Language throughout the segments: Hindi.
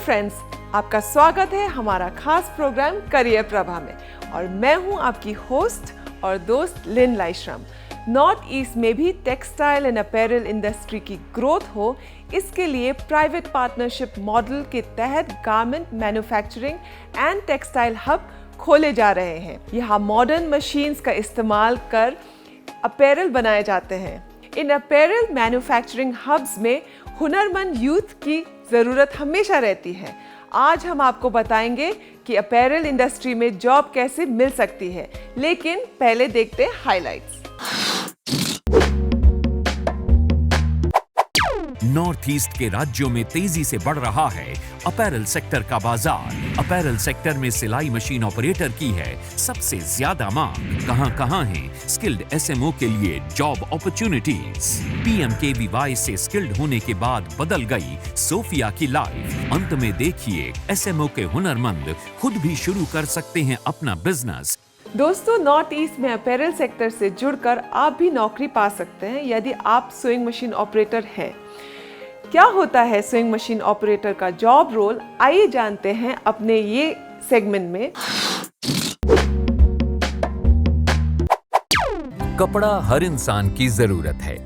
फ्रेंड्स, आपका स्वागत है हमारा खास प्रोग्राम करियर प्रभा में और मैं हूं आपकी होस्ट और दोस्त लिन लाइश्रम। नॉर्थ ईस्ट में भी टेक्सटाइल एंड अपैरल इंडस्ट्री की ग्रोथ हो, इसके लिए प्राइवेट पार्टनरशिप मॉडल के तहत garment manufacturing and textile hub खोले जा रहे हैं। यहाँ मॉडर्न मशीन्स का इस्तेमाल कर अपैरल बनाए जाते हैं। इन अपैरल मैन्युफैक्चरिंग हब्स में हुनरमंद यूथ की ज़रूरत हमेशा रहती है। आज हम आपको बताएंगे कि अपैरल इंडस्ट्री में जॉब कैसे मिल सकती है, लेकिन पहले देखते हैं हाइलाइट्स। नॉर्थ ईस्ट के राज्यों में तेजी से बढ़ रहा है अपैरल सेक्टर का बाजार। अपैरल सेक्टर में सिलाई मशीन ऑपरेटर की है सबसे ज्यादा मांग। कहां है स्किल्ड एसएमओ के लिए जॉब अपॉर्चुनिटीज। पीएमकेवीवाई से स्किल्ड होने के बाद बदल गई सोफिया की लाइफ। अंत में देखिए एसएमओ के हुनरमंद खुद भी शुरू कर सकते हैं अपना बिजनेस। दोस्तों, नॉर्थ ईस्ट में अपैरल सेक्टर से जुड़कर आप भी नौकरी पा सकते हैं यदि आप स्विंग मशीन ऑपरेटर हैं। क्या होता है स्विंग मशीन ऑपरेटर का जॉब रोल, आइए जानते हैं अपने ये सेगमेंट में। कपड़ा हर इंसान की जरूरत है।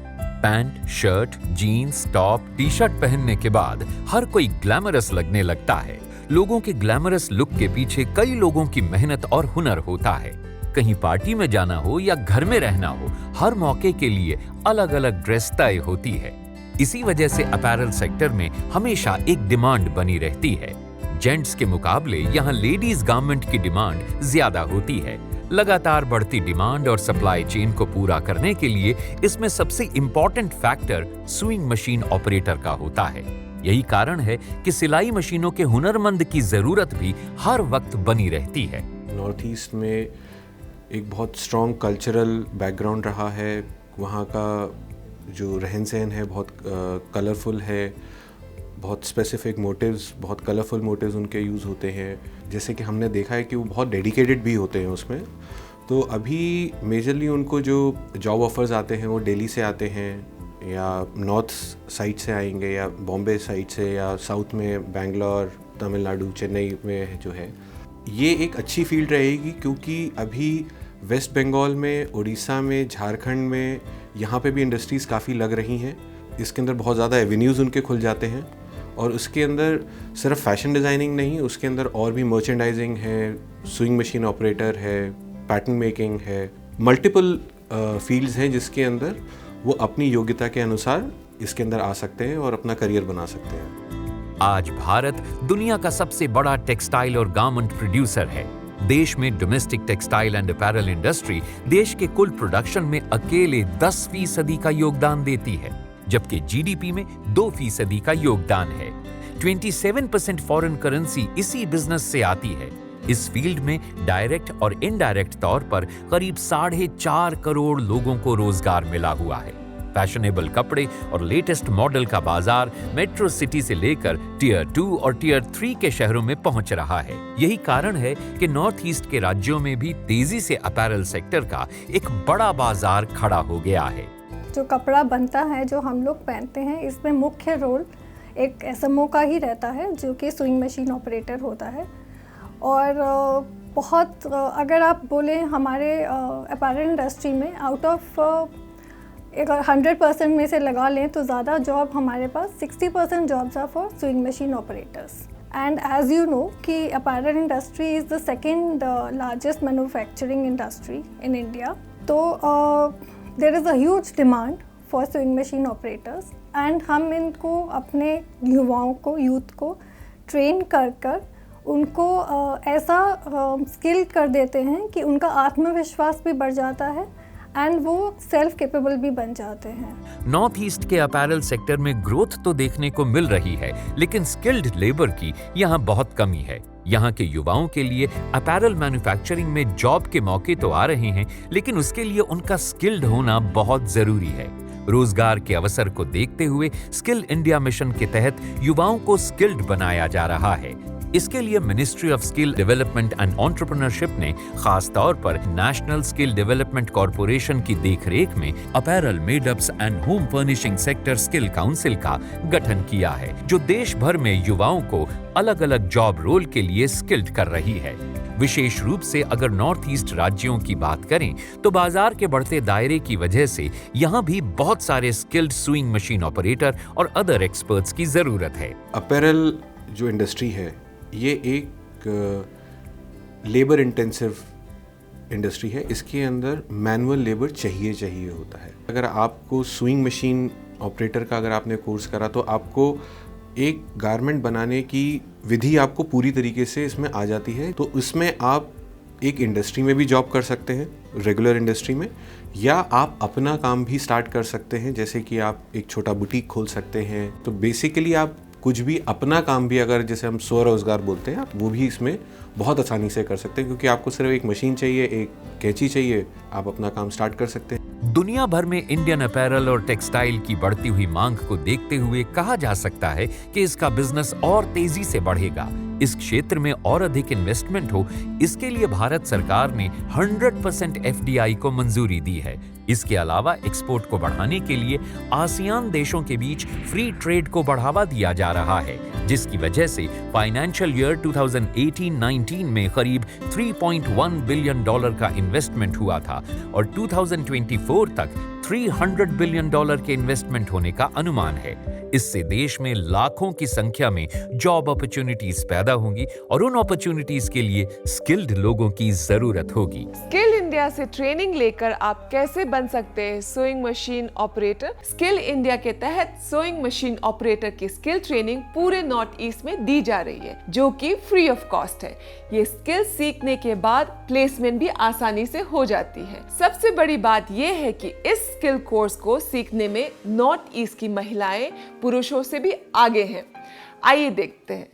Pant, shirt, jeans, top, T shirt पहनने के बाद हर कोई ग्लैमरस लगने लगता है। लोगों के ग्लैमरस लुक के पीछे कई लोगों की मेहनत और हुनर होता है। कहीं पार्टी में जाना हो या घर में रहना हो, हर मौके के लिए अलग अलग ड्रेस तय होती है। इसी वजह से अपैरल सेक्टर में हमेशा एक डिमांड बनी रहती है। जेंट्स के मुकाबले यहाँ लेडीज गारमेंट की डिमांड ज्यादा होती है। लगातार बढ़ती डिमांड और सप्लाई चेन को पूरा करने के लिए इसमें सबसे important factor swing machine operator का होता है। यही कारण है कि सिलाई मशीनों के हुनरमंद की जरूरत भी हर वक्त बनी रहती है। नॉर्थ ईस्ट में एक बहुत स्ट्रॉन्ग कल्चरल बैकग्राउंड रहा है। वहाँ का जो रहन सहन है बहुत कलरफुल है। बहुत स्पेसिफिक मोटिव्स, बहुत कलरफुल मोटिव्स उनके यूज़ होते हैं। जैसे कि हमने देखा है कि वो बहुत डेडिकेटेड भी होते हैं उसमें। तो अभी मेजरली उनको जो जॉब ऑफर्स आते हैं वो दिल्ली से आते हैं या नॉर्थ साइड से आएंगे या बॉम्बे साइड से या साउथ में बेंगलोर, तमिलनाडु, चेन्नई में जो है। ये एक अच्छी फील्ड रहेगी क्योंकि अभी वेस्ट बंगाल में, उड़ीसा में, झारखंड में यहाँ पे भी इंडस्ट्रीज़ काफ़ी लग रही हैं। इसके अंदर बहुत ज़्यादा एवेन्यूज़ उनके खुल जाते हैं और उसके अंदर सिर्फ फैशन डिज़ाइनिंग नहीं, उसके अंदर और भी मर्चेंडाइजिंग है, स्विंग मशीन ऑपरेटर है, पैटर्न मेकिंग है, मल्टीपल फील्ड्स हैं जिसके अंदर वो अपनी योग्यता के अनुसार इसके अंदर आ सकते हैं और अपना करियर बना सकते हैं। आज भारत दुनिया का सबसे बड़ा टेक्सटाइल और गारमेंट प्रोड्यूसर है। देश में domestic textile and apparel industry देश के कुल प्रोडक्शन में अकेले 10% का योगदान देती है, जबकि जीडीपी में 2% का योगदान है। 27% फॉरेन करेंसी इसी बिजनेस से आती है। इस फील्ड में डायरेक्ट और इनडायरेक्ट तौर पर करीब 4.5 करोड़ लोगों को रोजगार मिला हुआ है। फैशनेबल कपड़े और लेटेस्ट मॉडल का बाजार मेट्रो सिटी से लेकर टियर 2 और टियर 3 के शहरों में पहुंच रहा है। यही कारण है कि नॉर्थ ईस्ट के राज्यों में भी तेजी से अपैरल सेक्टर का एक बड़ा बाजार खड़ा हो गया है। जो कपड़ा बनता है, जो हम लोग पहनते हैं, इसमें मुख्य रोल एक एसएमओ का ही रहता है जो कि स्विंग मशीन ऑपरेटर होता है। और बहुत अगर आप बोलें हमारे अपैरल इंडस्ट्री में आउट ऑफ 100% में से लगा लें तो ज़्यादा जॉब हमारे पास 60% jobs are for sewing machine operators. And as you know कि apparel industry is the second largest manufacturing industry in India. तो there is a huge demand for sewing machine operators and हम इनको अपने युवाओं को, यूथ को ट्रेन कर उनको ऐसा स्किल कर देते हैं कि उनका आत्मविश्वास भी बढ़ जाता है एंड वो सेल्फ कैपेबल भी बन जाते हैं। नॉर्थ ईस्ट के अपैरल सेक्टर में ग्रोथ तो देखने को मिल रही है, लेकिन स्किल्ड लेबर की यहाँ बहुत कमी है। यहाँ के युवाओं के लिए अपैरल मैन्युफैक्चरिंग में जॉब के मौके तो आ रहे हैं, लेकिन उसके लिए उनका स्किल्ड होना बहुत जरूरी है। रोजगार के अवसर को देखते हुए स्किल इंडिया मिशन के तहत युवाओं को स्किल्ड बनाया जा रहा है। इसके लिए ministry of skill development and entrepreneurship ने खास तौर पर नेशनल स्किल डेवलपमेंट कॉर्पोरेशन की देखरेख में apparel, made-ups and home furnishing sector skill council का गठन किया है, जो देश भर में युवाओं को अलग अलग जॉब रोल के लिए स्किल्ड कर रही है। विशेष रूप से अगर नॉर्थ ईस्ट राज्यों की बात करें तो बाजार के बढ़ते दायरे की वजह से यहाँ भी बहुत सारे स्किल्ड सुइंग मशीन ऑपरेटर और अदर एक्सपर्ट्स की जरूरत है। अपैरल जो इंडस्ट्री है ये एक लेबर इंटेंसिव इंडस्ट्री है। इसके अंदर मैनुअल लेबर चाहिए होता है। अगर आपको सुइंग मशीन ऑपरेटर का अगर आपने कोर्स करा तो आपको एक गारमेंट बनाने की विधि आपको पूरी तरीके से इसमें आ जाती है। तो इसमें आप एक इंडस्ट्री में भी जॉब कर सकते हैं, रेगुलर इंडस्ट्री में, या आप अपना काम भी स्टार्ट कर सकते हैं, जैसे कि आप एक छोटा बुटीक खोल सकते हैं। तो बेसिकली आप कुछ भी अपना काम भी, अगर जैसे हम स्वरोजगार बोलते हैं, आप वो भी इसमें बहुत आसानी से कर सकते हैं, क्योंकि आपको सिर्फ एक मशीन चाहिए, एक कैंची चाहिए, आप अपना काम स्टार्ट कर सकते हैं। दुनिया भर में इंडियन अपैरल और टेक्सटाइल की बढ़ती हुई मांग को देखते हुए कहा जा सकता है कि इसका बिजनेस और तेजी से बढ़ेगा। इस क्षेत्र में और अधिक इन्वेस्टमेंट हो, इसके लिए भारत सरकार ने 100% FDI को मंजूरी दी है। इसके अलावा एक्सपोर्ट को बढ़ाने के लिए आसियान देशों के बीच फ्री ट्रेड को बढ़ावा दिया जा रहा है, जिसकी वजह से फाइनेंशियल ईयर 2018-19 में करीब $3.1 बिलियन का इन्वेस्टमेंट हुआ था और 2024 तक $300 बिलियन के इन्वेस्टमेंट होने का अनुमान है। इससे देश में लाखों की संख्या में जॉब अपॉर्चुनिटीज पैदा होंगी और उन अपॉर्चुनिटीज के लिए स्किल्ड लोगों की जरूरत होगी। स्किल इंडिया से ट्रेनिंग लेकर आप कैसे बन सकते हैं sewing machine operator? Skill India के तहत सोइंग मशीन ऑपरेटर की स्किल ट्रेनिंग पूरे नॉर्थ ईस्ट में दी जा रही है, जो कि फ्री ऑफ कॉस्ट है। ये स्किल सीखने के बाद प्लेसमेंट भी आसानी से हो जाती है। सबसे बड़ी बात यह है कि इस स्किल कोर्स को सीखने में नॉर्थ ईस्ट की महिलाएं पुरुषों से भी आगे हैं। आइए देखते हैं।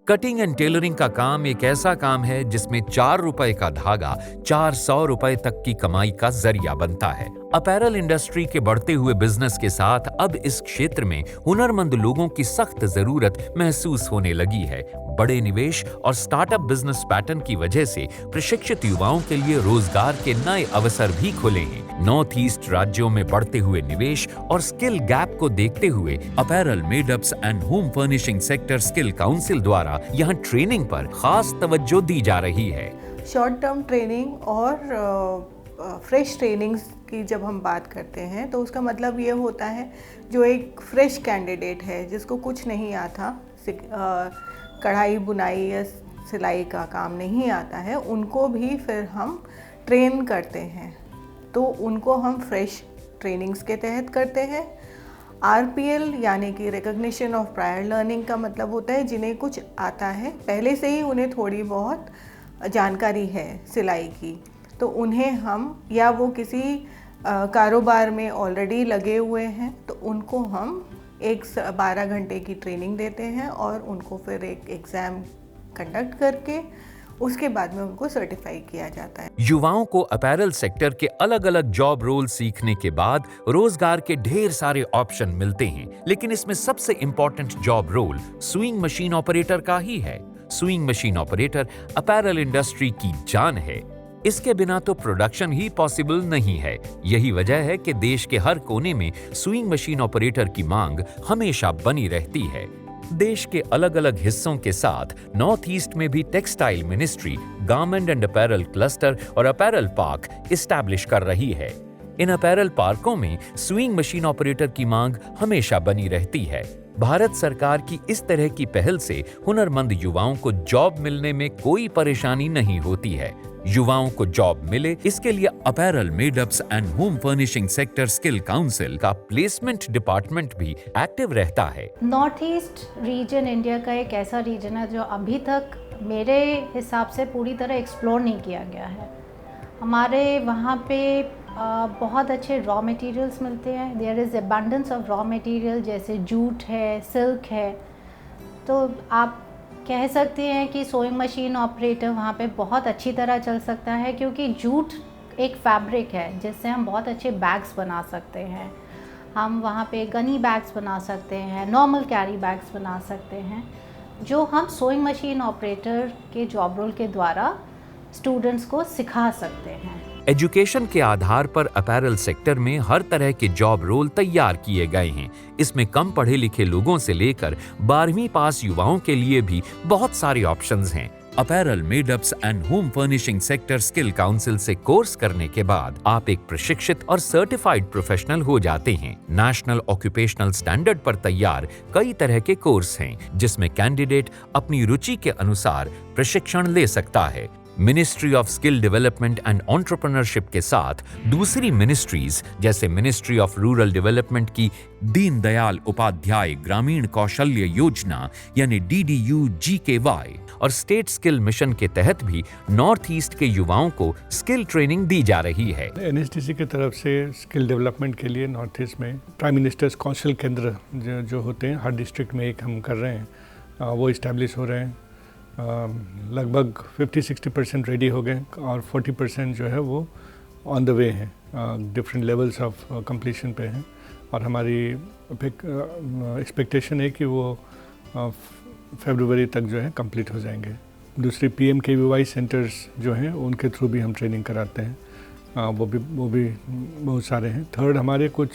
कटिंग एंड टेलरिंग का काम एक ऐसा काम है जिसमें 4 रुपए का धागा 400 रुपए तक की कमाई का जरिया बनता है। अपैरल इंडस्ट्री के बढ़ते हुए बिजनेस के साथ अब इस क्षेत्र में हुनरमंद लोगों की सख्त जरूरत महसूस होने लगी है। बड़े निवेश और स्टार्टअप बिजनेस पैटर्न की वजह से प्रशिक्षित युवाओं के लिए रोजगार के नए अवसर भी खुले हैं। नॉर्थ ईस्ट राज्यों में बढ़ते हुए निवेश और स्किल गैप को देखते हुए apparel, made-ups and home furnishing sector skill council द्वारा यहाँ ट्रेनिंग पर खास तवज्जो दी जा रही है। शॉर्ट टर्म ट्रेनिंग और फ्रेश ट्रेनिंग्स की जब हम बात करते हैं तो उसका मतलब ये होता है जो एक फ्रेश कैंडिडेट है जिसको कुछ नहीं आता, कढ़ाई बुनाई या सिलाई का काम नहीं आता है, उनको भी फिर हम ट्रेन करते हैं। तो उनको हम फ्रेश ट्रेनिंग्स के तहत करते हैं। RPL यानी कि रिकग्निशन ऑफ प्रायर लर्निंग का मतलब होता है जिन्हें कुछ आता है, पहले से ही उन्हें थोड़ी बहुत जानकारी है सिलाई की, तो उन्हें हम, या वो किसी कारोबार में ऑलरेडी लगे हुए हैं, तो उनको हम 12 घंटे की ट्रेनिंग देते हैं और उनको फिर एक एग्ज़ाम कंडक्ट करके उसके बाद में उनको सर्टिफाई किया जाता है। युवाओं को अपैरल सेक्टर के अलग अलग जॉब रोल सीखने के बाद रोजगार के ढेर सारे ऑप्शन मिलते हैं, लेकिन इसमें सबसे important job role sewing machine operator का ही है। Sewing machine operator apparel industry की जान है। इसके बिना तो प्रोडक्शन ही पॉसिबल नहीं है। यही वजह है कि देश के हर कोने में सुइंग मशीन ऑपरेटर की मांग हमेशा बनी रहती है। देश के अलग अलग हिस्सों के साथ नॉर्थ ईस्ट में भी textile ministry, garment and apparel cluster और अपैरल पार्क इस्टेब्लिश कर रही है। इन अपैरल पार्कों में सुइंग मशीन ऑपरेटर की मांग हमेशा बनी रहती है। भारत सरकार की इस तरह की पहल से हुनरमंद युवाओं को जॉब मिलने में कोई परेशानी नहीं होती है। युवाओं को जॉब मिले, इसके लिए apparel, made-ups and home furnishing sector skill council का प्लेसमेंट डिपार्टमेंट भी एक्टिव रहता है। नॉर्थ ईस्ट रीजन इंडिया का एक ऐसा रीजन है जो अभी तक मेरे हिसाब से पूरी तरह एक्सप्लोर नहीं किया गया है। हमारे वहाँ पे बहुत अच्छे रॉ मटेरियल्स मिलते हैं। There is abundance of raw material, जैसे जूट है, सिल्क है। तो आप कह सकते हैं कि सोइंग मशीन ऑपरेटर वहाँ पे बहुत अच्छी तरह चल सकता है, क्योंकि जूट एक फैब्रिक है जिससे हम बहुत अच्छे बैग्स बना सकते हैं। हम वहाँ पे गनी बैग्स बना सकते हैं, नॉर्मल कैरी बैग्स बना सकते हैं, जो हम सोइंग मशीन ऑपरेटर के जॉब रोल के द्वारा स्टूडेंट्स को सिखा सकते हैं। एजुकेशन के आधार पर अपैरल सेक्टर में हर तरह के जॉब रोल तैयार किए गए हैं। इसमें कम पढ़े लिखे लोगों से लेकर 12वीं पास युवाओं के लिए भी बहुत सारे ऑप्शंस हैं। Apparel, made-ups and home furnishing sector skill council से कोर्स करने के बाद आप एक प्रशिक्षित और सर्टिफाइड प्रोफेशनल हो जाते हैं। नेशनल ऑक्यूपेशनल स्टैंडर्ड पर तैयार कई तरह के कोर्स हैं, जिसमें कैंडिडेट अपनी रुचि के अनुसार प्रशिक्षण ले सकता है। Ministry of skill development and entrepreneurship के साथ दूसरी मिनिस्ट्रीज जैसे मिनिस्ट्री ऑफ रूरल डेवलपमेंट की दीनदयाल उपाध्याय ग्रामीण कौशल्य योजना यानी DDU-GKY और स्टेट स्किल मिशन के तहत भी नॉर्थ ईस्ट के युवाओं को स्किल ट्रेनिंग दी जा रही है। NSDC की तरफ से स्किल डेवलपमेंट के लिए नॉर्थ ईस्ट में प्राइम मिनिस्टर्स कौशल केंद्र जो होते हैं, हर डिस्ट्रिक्ट में एक हम कर रहे हैं, वो इस्टेब्लिश हो रहे हैं। लगभग 50-60% रेडी हो गए और 40% जो है वो ऑन द वे हैं, डिफरेंट लेवल्स ऑफ कंप्लीशन पे हैं। और हमारी एक्सपेक्टेशन है कि वो फरवरी तक जो है कंप्लीट हो जाएंगे। दूसरी PMKVY सेंटर्स जो हैं उनके थ्रू भी हम ट्रेनिंग कराते हैं, वो भी बहुत सारे हैं। थर्ड, हमारे कुछ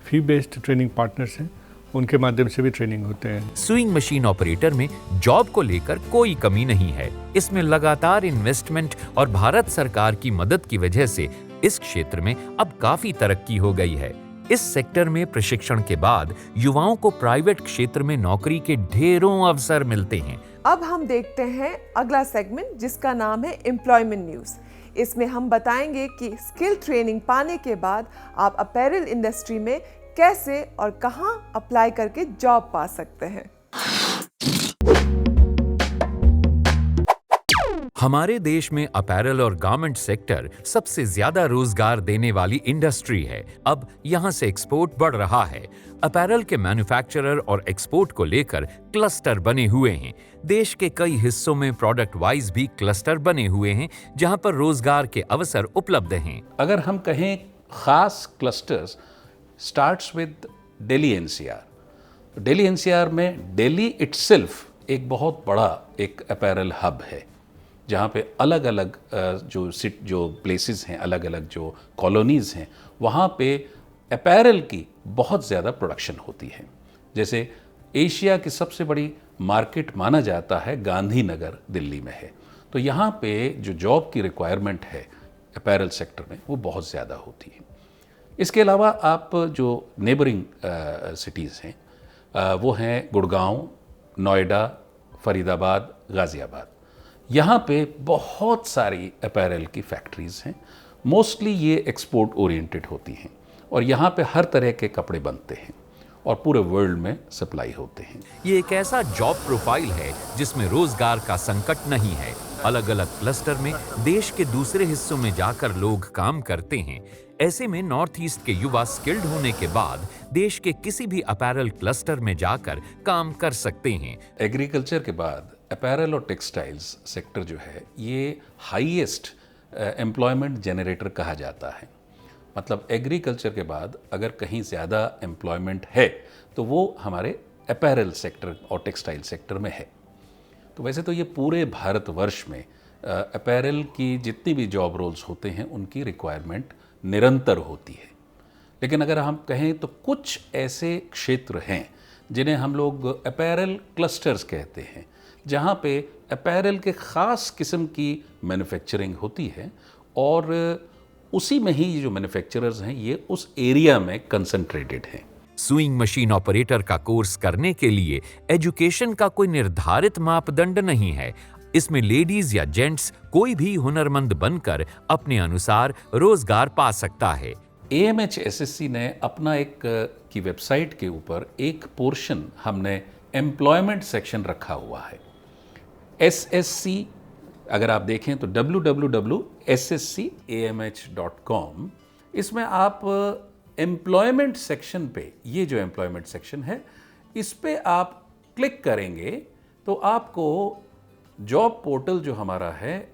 फी बेस्ड ट्रेनिंग पार्टनर्स हैं, उनके माध्यम से भी ट्रेनिंग होते हैं। स्विंग मशीन ऑपरेटर में जॉब को लेकर कोई कमी नहीं है। इसमें लगातार इन्वेस्टमेंट और भारत सरकार की मदद की वजह से इस क्षेत्र में अब काफी तरक्की हो गई है। इस सेक्टर में प्रशिक्षण के बाद युवाओं को प्राइवेट क्षेत्र में नौकरी के ढेरों अवसर मिलते हैं। अब हम देखते हैं अगला सेगमेंट, जिसका नाम है एम्प्लॉयमेंट न्यूज़। इसमें हम बताएंगे कि स्किल ट्रेनिंग पाने के बाद आप अपैरल इंडस्ट्री में कैसे और कहां अप्लाई करके जॉब पा सकते हैं। हमारे देश में अपैरल और गारमेंट सेक्टर सबसे ज्यादा रोजगार देने वाली इंडस्ट्री है। अब यहां से एक्सपोर्ट बढ़ रहा है। अपैरल के मैन्युफैक्चरर और एक्सपोर्ट को लेकर क्लस्टर बने हुए हैं। देश के कई हिस्सों में प्रोडक्ट वाइज भी क्लस्टर बने हुए हैं, जहां पर रोजगार के अवसर उपलब्ध हैं। अगर हम कहें खास clusters starts with Delhi NCR। Delhi NCR में दिल्ली इटसेल्फ एक बहुत बड़ा एक अपैरल हब है, जहाँ पे अलग अलग जो प्लेसेस हैं, अलग अलग जो कॉलोनीज़ हैं, वहाँ पे अपैरल की बहुत ज़्यादा प्रोडक्शन होती है। जैसे एशिया की सबसे बड़ी मार्केट माना जाता है गांधीनगर दिल्ली में है, तो यहाँ पे जो जॉब की रिक्वायरमेंट है अपैरल सेक्टर में वो बहुत ज़्यादा होती है। इसके अलावा आप जो नेबरिंग सिटीज़ हैं वो हैं गुड़गांव, नोएडा, फरीदाबाद, गाज़ियाबाद। यहाँ पे बहुत सारी अपैरल की फैक्ट्रीज़ हैं। मोस्टली ये एक्सपोर्ट ओरिएंटेड होती हैं और यहाँ पे हर तरह के कपड़े बनते हैं और पूरे वर्ल्ड में सप्लाई होते हैं। ये एक ऐसा जॉब प्रोफाइल है जिसमें रोजगार का संकट नहीं है। अलग अलग क्लस्टर में देश के दूसरे हिस्सों में जाकर लोग काम करते हैं। ऐसे में नॉर्थ ईस्ट के युवा स्किल्ड होने के बाद देश के किसी भी अपैरल क्लस्टर में जाकर काम कर सकते हैं। एग्रीकल्चर के बाद अपैरल और टेक्सटाइल्स सेक्टर जो है ये हाईएस्ट एम्प्लॉयमेंट जनरेटर कहा जाता है। मतलब एग्रीकल्चर के बाद अगर कहीं ज़्यादा एम्प्लॉयमेंट है तो वो हमारे अपैरल सेक्टर और टेक्सटाइल सेक्टर में है। तो वैसे तो ये पूरे भारतवर्ष में अपैरल की जितनी भी जॉब रोल्स होते हैं उनकी रिक्वायरमेंट निरंतर होती है। लेकिन अगर हम कहें तो कुछ ऐसे क्षेत्र हैं जिन्हें हम लोग अपैरल क्लस्टर्स कहते हैं, जहाँ पे अपैरल के ख़ास किस्म की मैन्युफैक्चरिंग होती है और उसी में ही जो मैन्युफैक्चरर्स हैं ये उस एरिया में कंसंट्रेटेड हैं। स्विंग मशीन ऑपरेटर का कोर्स करने के लिए एजुकेशन का कोई निर्धारित मापदंड नहीं है। इसमें लेडीज या जेंट्स कोई भी हुनरमंद बनकर अपने अनुसार रोजगार पा सकता है। AMHSSC ने अपना एक की वेबसाइट के ऊपर एक पोर्शन हमने एम्प्लॉयमेंट सेक्शन रखा हुआ है। SSC अगर आप देखें तो www.sscamh.com, इसमें आप एम्प्लॉयमेंट सेक्शन पे, ये जो एम्प्लॉयमेंट सेक्शन है इस पे आप क्लिक करेंगे तो आपको जॉब पोर्टल जो हमारा है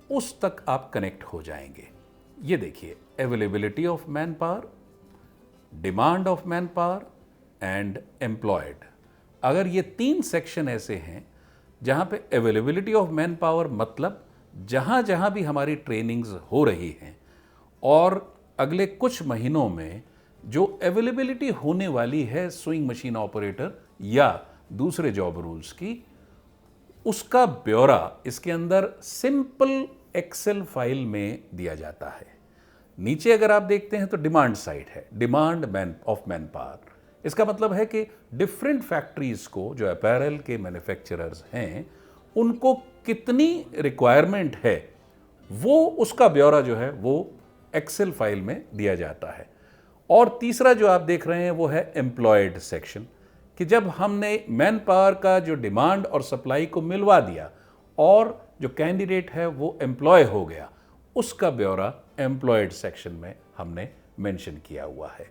उस तक आप कनेक्ट हो जाएंगे। ये देखिए, availability of man power, demand of man power and employed. अगर ये 3 सेक्शन ऐसे हैं जहाँ पे अवेलेबिलिटी ऑफ मैन पावर मतलब जहाँ जहाँ भी हमारी ट्रेनिंग्स हो रही हैं और अगले कुछ महीनों में जो अवेलेबिलिटी होने वाली है स्विंग मशीन ऑपरेटर या दूसरे जॉब रूल्स की, उसका ब्यौरा इसके अंदर सिंपल एक्सेल फाइल में दिया जाता है। नीचे अगर आप देखते हैं तो डिमांड साइड है, डिमांड ऑफ मैन पावर। इसका मतलब है कि डिफरेंट फैक्ट्रीज को, जो अपैरल के मैन्युफैक्चरर्स हैं, उनको कितनी रिक्वायरमेंट है वो उसका ब्यौरा जो है वो एक्सेल फाइल में दिया जाता है। और तीसरा जो आप देख रहे हैं वो है एम्प्लॉयड सेक्शन, कि जब हमने मैन पावर का जो डिमांड और सप्लाई को मिलवा दिया और जो कैंडिडेट है वो एम्प्लॉय हो गया, उसका ब्यौरा एम्प्लॉयड सेक्शन में हमने मेंशन किया हुआ है।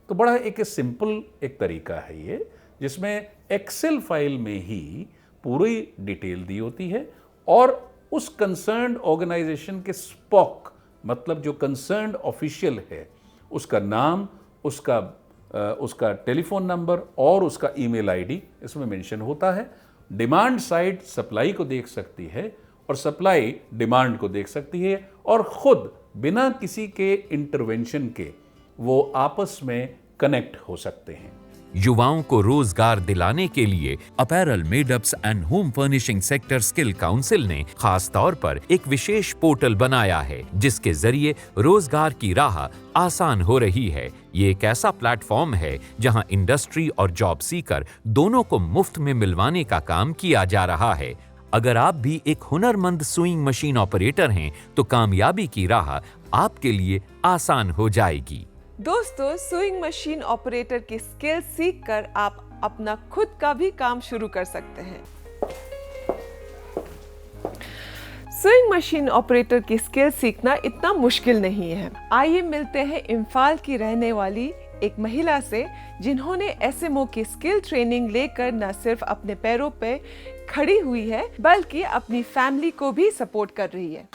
तो बड़ा एक सिंपल एक तरीका है ये, जिसमें एक्सेल फाइल में ही पूरी डिटेल दी होती है और उस कंसर्न्ड ऑर्गेनाइजेशन के स्पॉक मतलब जो कंसर्न्ड ऑफिशियल है उसका नाम, उसका टेलीफोन नंबर और उसका ईमेल आईडी इसमें मेंशन होता है। डिमांड साइड सप्लाई को देख सकती है और सप्लाई डिमांड को देख सकती है और खुद बिना किसी के इंटरवेंशन के वो आपस में कनेक्ट हो सकते हैं। युवाओं को रोजगार दिलाने के लिए apparel, made-ups and home furnishing sector skill council ने खास तौर पर एक विशेष पोर्टल बनाया है जिसके जरिए रोजगार की राह आसान हो रही है। ये एक ऐसा प्लेटफॉर्म है जहां इंडस्ट्री और जॉब सीकर दोनों को मुफ्त में मिलवाने का काम किया जा रहा है। अगर आप भी एक हुनरमंद स्विंग मशीन ऑपरेटर हैं तो कामयाबी की राह आपके लिए आसान हो जाएगी। दोस्तों, स्विंग मशीन ऑपरेटर की स्किल सीखकर आप अपना खुद का भी काम शुरू कर सकते हैं। स्विंग मशीन ऑपरेटर की स्किल सीखना इतना मुश्किल नहीं है। आइए मिलते हैं इम्फाल की रहने वाली एक महिला से जिन्होंने एसएमओ की स्किल ट्रेनिंग लेकर न सिर्फ अपने पैरों पे खड़ी हुई है बल्कि अपनी फैमिली को भी सपोर्ट कर रही है।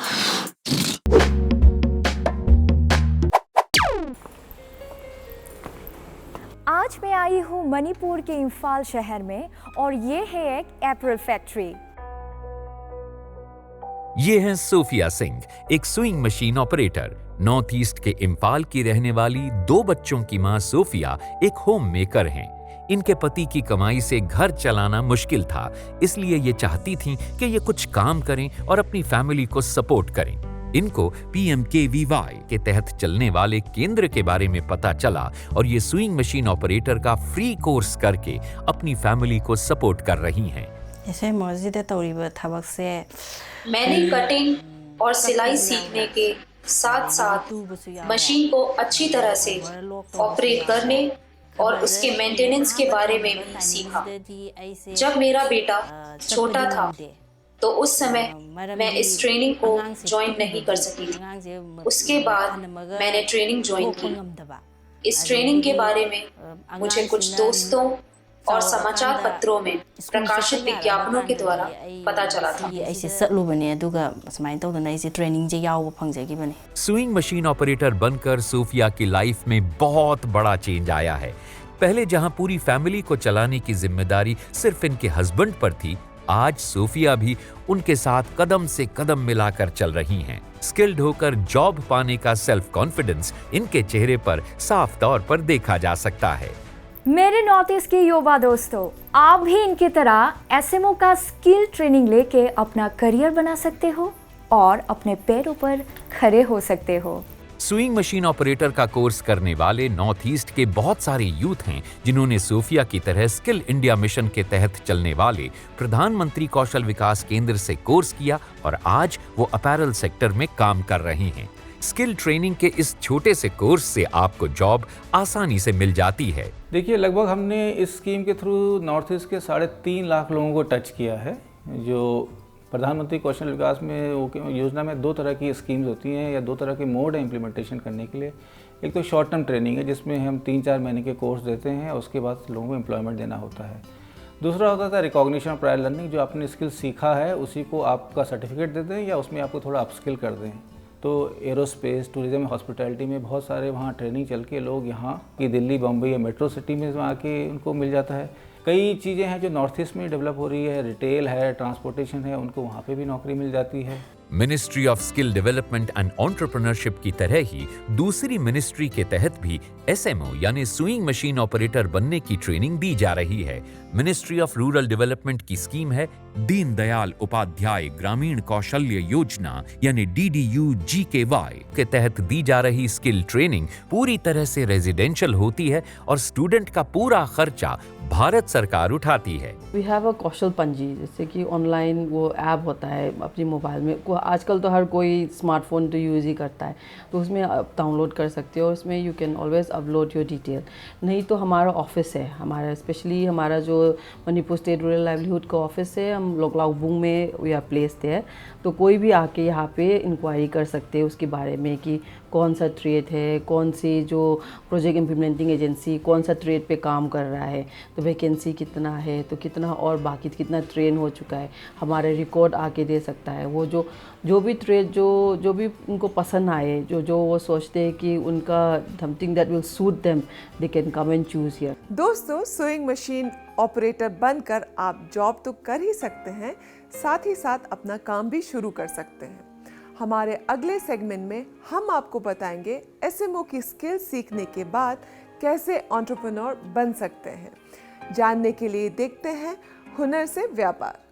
आज मैं आई हूँ मणिपुर के इम्फाल शहर में और ये है एक अपैरल फैक्ट्री। ये है सोफिया सिंह, एक swing machine operator. North east के इम्फाल की रहने वाली 2 बच्चों की मां सोफिया एक होम मेकर हैं। इनके पति की कमाई से घर चलाना मुश्किल था, इसलिए ये चाहती थीं कि ये कुछ काम करें और अपनी फैमिली को सपोर्ट करें। इनको PMKVY के तहत चलने वाले केंद्र के बारे में पता चला और ये स्विंग मशीन ऑपरेटर का फ्री कोर्स करके अपनी फैमिली को सपोर्ट कर रही हैं। मैंने कटिंग और सिलाई सीखने के साथ साथ मशीन को अच्छी तरह से ऑपरेट करने और उसके मेंटेनेंस के बारे में भी सीखा। जब मेरा बेटा छोटा था तो उस समय मैं इस ट्रेनिंग को ज्वाइन नहीं कर सकी थी। उसके बाद मैंने ट्रेनिंग ज्वाइन की। इस ट्रेनिंग के बारे में मुझे कुछ दोस्तों और समाचार पत्रों में प्रकाशित विज्ञापनों के द्वारा पता चला था। स्विंग मशीन ऑपरेटर बनकर सोफिया की लाइफ में बहुत बड़ा चेंज आया है। पहले जहां पूरी फैमिली को चलाने की जिम्मेदारी सिर्फ इनके हस्बैंड पर थी, आज सोफिया भी उनके साथ कदम से कदम मिलाकर चल रही हैं। स्किल्ड होकर जॉब पाने का सेल्फ कॉन्फिडेंस इनके चेहरे पर साफ तौर पर देखा जा सकता है। मेरे नॉर्थ ईस्ट के युवा दोस्तों, आप भी इनकी तरह एसएमओ का स्किल ट्रेनिंग लेके अपना करियर बना सकते हो और अपने पैरों पर खड़े हो सकते हो। स्विंग मशीन ऑपरेटर का कोर्स करने वाले नॉर्थ ईस्ट के बहुत सारे यूथ हैं जिन्होंने सोफिया की तरह स्किल इंडिया मिशन के तहत चलने वाले प्रधानमंत्री कौशल विकास केंद्र से कोर्स किया और आज वो अपैरल सेक्टर में काम कर रहे हैं। स्किल ट्रेनिंग के इस छोटे से कोर्स से आपको जॉब आसानी से मिल जाती है। देखिए, लगभग हमने इस स्कीम के थ्रू नॉर्थ ईस्ट के 3.5 लाख लोगों को टच किया है। जो प्रधानमंत्री कौशल विकास में योजना में 2 तरह की स्कीम्स होती हैं या 2 तरह के मोड है इम्प्लीमेंटेशन करने के लिए। एक तो शॉर्ट टर्म ट्रेनिंग है जिसमें हम 3-4 महीने के कोर्स देते हैं और उसके बाद लोगों को एम्प्लॉयमेंट देना होता है। दूसरा होता था रिकॉग्निशन ऑफ प्रायर लर्निंग, जो आपने स्किल सीखा है उसी को आपका सर्टिफिकेट देते हैं या उसमें आपको थोड़ा अपस्किल कर दें, तो एरोस्पेस, टूरिज्म, हॉस्पिटैलिटी में बहुत सारे वहाँ ट्रेनिंग चल के लोग यहाँ की दिल्ली, बम्बई या मेट्रो सिटी में आके उनको मिल जाता है। कई चीज़ें हैं जो नॉर्थ ईस्ट में डेवलप हो रही है, रिटेल है, ट्रांसपोर्टेशन है, उनको वहाँ पे भी नौकरी मिल जाती है। Ministry of skill development and entrepreneurship की तरह ही दूसरी मिनिस्ट्री के तहत भी एसएमओ यानी सुइंग मशीन ऑपरेटर बनने की ट्रेनिंग दी जा रही है। मिनिस्ट्री ऑफ रूरल डेवलपमेंट की स्कीम है दीनदयाल उपाध्याय ग्रामीण कौशल्य योजना यानी DDU-GKY के तहत दी जा रही स्किल ट्रेनिंग पूरी तरह से रेजिडेंशियल होती है और स्टूडेंट का पूरा खर्चा भारत सरकार उठाती है। वी हैव अ कौशल पंजी, जैसे कि ऑनलाइन वो ऐप होता है अपनी मोबाइल में, आजकल तो हर कोई स्मार्टफोन तो यूज़ ही करता है, तो उसमें आप डाउनलोड कर सकते हो और उसमें you can always upload your detail. नहीं तो हमारा ऑफिस है, हमारा स्पेशली हमारा जो मणिपुर स्टेट रूरल लाइवलीहुड का ऑफिस है, हम लोकलाउबुंग में वी आर प्लेस्ड है, तो कोई भी आके यहाँ पे इंक्वायरी कर सकते हैं उसके बारे में कि कौन सा ट्रेड है, कौन सी जो प्रोजेक्ट इम्प्लीमेंटिंग एजेंसी कौन सा ट्रेड पे काम कर रहा है, तो वैकेंसी कितना है, तो कितना और बाकी कितना ट्रेन हो चुका है, हमारे रिकॉर्ड आके दे सकता है। वो जो भी ट्रेड जो भी उनको पसंद आए, जो वो सोचते हैं कि उनका something that will suit them, they can come and choose here. दोस्तों, सुइंग मशीन ऑपरेटर बनकर आप जॉब तो कर ही सकते हैं, साथ ही साथ अपना काम भी शुरू कर सकते हैं। हमारे अगले सेगमेंट में हम आपको बताएंगे एसएमओ की स्किल सीखने के बाद कैसे एंटरप्रेन्योर बन सकते हैं। जानने के लिए देखते हैं हुनर से व्यापार।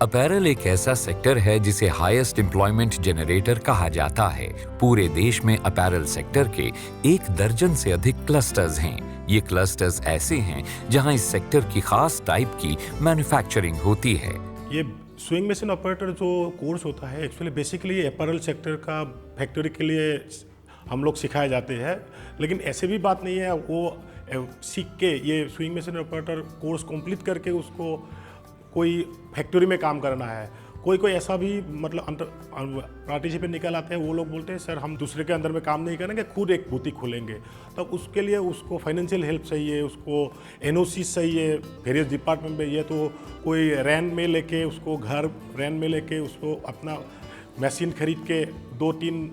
अपैरल एक ऐसा सेक्टर है जिसे हाईएस्ट एम्प्लॉयमेंट जनरेटर कहा जाता है। पूरे देश में अपैरल सेक्टर के 1 दर्जन से अधिक क्लस्टर्स हैं। ये क्लस्टर्स ऐसे हैं जहां इस सेक्टर की खास टाइप की मैन्युफैक्चरिंग होती है। ये स्विंग मशीन ऑपरेटर जो कोर्स होता है एक्चुअली बेसिकली अपैरल सेक्टर का फैक्ट्री के लिए हम लोग सिखाए जाते हैं, लेकिन ऐसे भी बात नहीं है वो सीख के ये swing machine operator course complete करके उसको कोई फैक्ट्री में काम करना है। कोई ऐसा भी मतलब पार्टिसिपेंट निकल आते हैं, वो लोग बोलते हैं सर हम दूसरे के अंदर में काम नहीं करेंगे, खुद एक बुटीक खोलेंगे। तब उसके लिए उसको फाइनेंशियल हेल्प चाहिए, उसको NOC चाहिए वेरियस डिपार्टमेंट में। ये तो कोई रेंट में लेके उसको घर रेंट में लेके उसको अपना मशीन खरीद के 2-3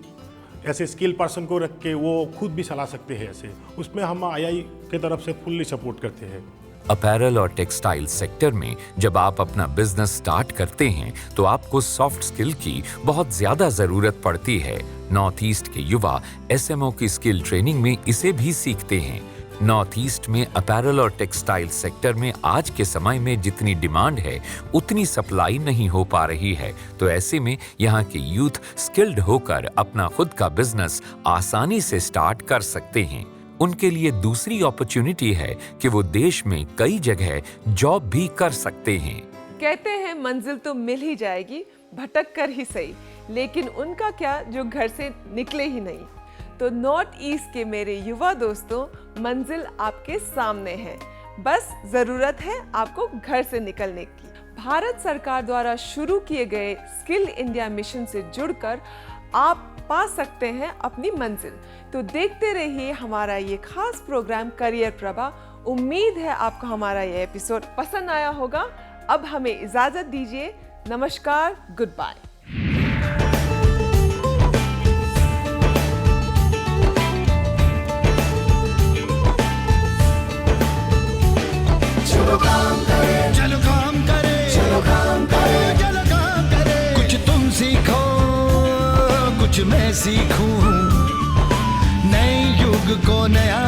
ऐसे स्किल पर्सन को रख के वो खुद भी चला सकते हैं। ऐसे उसमें हम II के तरफ से फुल्ली सपोर्ट करते हैं। अपैरल और टेक्सटाइल सेक्टर में जब आप अपना बिजनेस स्टार्ट करते हैं तो आपको सॉफ्ट स्किल की बहुत ज्यादा जरूरत पड़ती है। नॉर्थ ईस्ट के युवा एसएमओ की स्किल ट्रेनिंग में इसे भी सीखते हैं। नॉर्थ ईस्ट में अपैरल और टेक्सटाइल सेक्टर में आज के समय में जितनी डिमांड है उतनी सप्लाई नहीं हो पा रही है, तो ऐसे में यहाँ के यूथ स्किल्ड होकर अपना खुद का बिजनेस आसानी से स्टार्ट कर सकते हैं। उनके लिए दूसरी अपॉर्चुनिटी है कि वो देश में कई जगह जॉब भी कर सकते हैं। कहते हैं मंजिल तो मिल ही जाएगी, भटक कर ही सही, लेकिन उनका क्या जो घर से निकले ही नहीं। तो नॉर्थ ईस्ट के मेरे युवा दोस्तों, मंजिल आपके सामने है, बस जरूरत है आपको घर से निकलने की। भारत सरकार द्वारा शुरू किए गए स्किल इंडिया मिशन से जुड़कर आप पा सकते हैं अपनी मंजिल। तो देखते रहिए हमारा ये खास प्रोग्राम करियर प्रभा। उम्मीद है आपको हमारा ये एपिसोड पसंद आया होगा। अब हमें इजाजत दीजिए। नमस्कार, गुड बाय। चलो काम करें, चलो काम करें, चलो काम करें, चलो काम करें। कुछ तुम सीखो, कुछ मैं सीखूं, नए युग को नया